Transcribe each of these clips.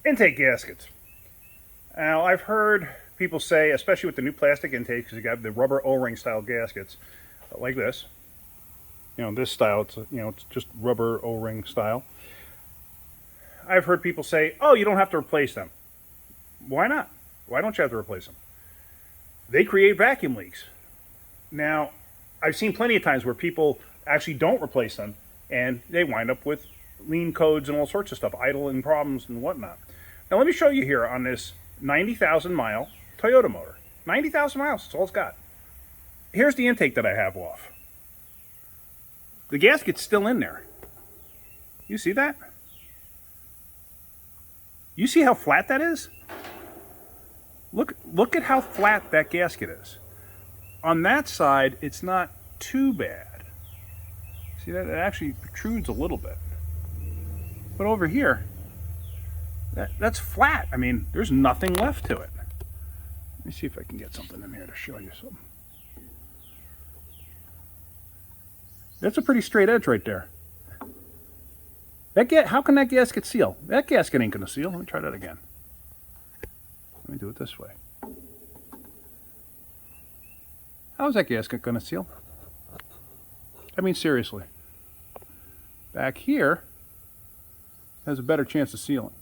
Intake gaskets. Now, I've heard people say, especially with the new plastic intakes, you got the rubber O-ring style gaskets like this. You know, this style, it's just rubber O-ring style. I've heard people say, oh, you don't have to replace them. Why not? Why don't you have to replace them? They create vacuum leaks. Now, I've seen plenty of times where people actually don't replace them and they wind up with lean codes and all sorts of stuff, idling problems and whatnot. Now, let me show you here on this 90,000 mile Toyota motor. 90,000 miles, that's all it's got. Here's the intake that I have off. The gasket's still in there. You see that? You see how flat that is? Look at how flat that gasket is. On that side, it's not too bad. See that? It actually protrudes a little bit. But over here, that's flat. I mean, there's nothing left to it. Let me see if I can get something in here to show you something. That's a pretty straight edge right there. How can that gasket seal? That gasket ain't gonna seal. Let me try that again. Let me do it this way. How is that gasket gonna seal? I mean, seriously. Back here has a better chance of sealing.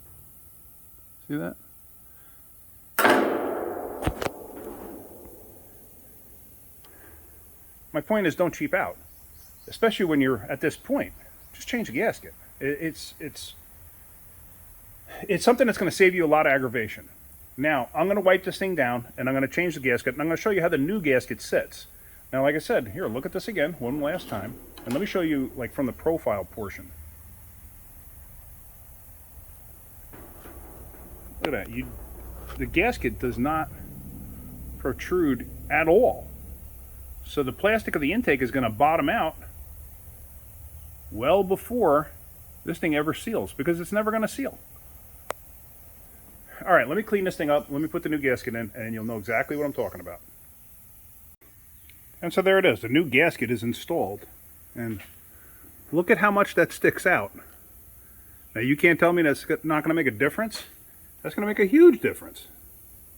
See that? My point is, don't cheap out, especially when you're at this point. Just change the gasket. It's something that's going to save you a lot of aggravation. Now, I'm going to wipe this thing down, and I'm going to change the gasket, and I'm going to show you how the new gasket sits. Now, like I said, here, look at this again, one last time, and let me show you, like, from the profile portion. Look at that. The gasket does not protrude at all. So the plastic of the intake is going to bottom out well before this thing ever seals, because it's never going to seal. All right, let me clean this thing up. Let me put the new gasket in, and you'll know exactly what I'm talking about. And so there it is. The new gasket is installed. And look at how much that sticks out. Now, you can't tell me that's not going to make a difference. That's going to make a huge difference.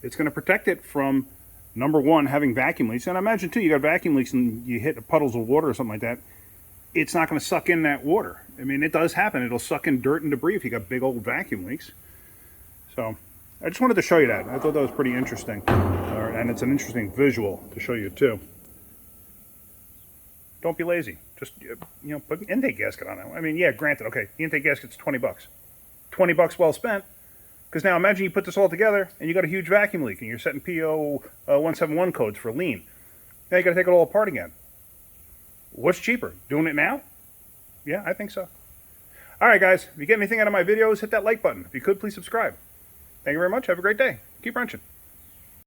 It's going to protect it from, number one, having vacuum leaks. And I imagine, too, you got vacuum leaks and you hit puddles of water or something like that. It's not going to suck in that water. I mean, it does happen. It'll suck in dirt and debris if you got big old vacuum leaks. So I just wanted to show you that. I thought that was pretty interesting. And it's an interesting visual to show you, too. Don't be lazy. Just, put an intake gasket on it. I mean, yeah, granted, okay, the intake gasket's $20. $20 well spent. Because now imagine you put this all together and you got a huge vacuum leak and you're setting PO 171 codes for lean. Now you got to take it all apart again. What's cheaper? Doing it now? Yeah, I think so. All right, guys. If you get anything out of my videos, hit that like button. If you could, please subscribe. Thank you very much. Have a great day. Keep wrenching.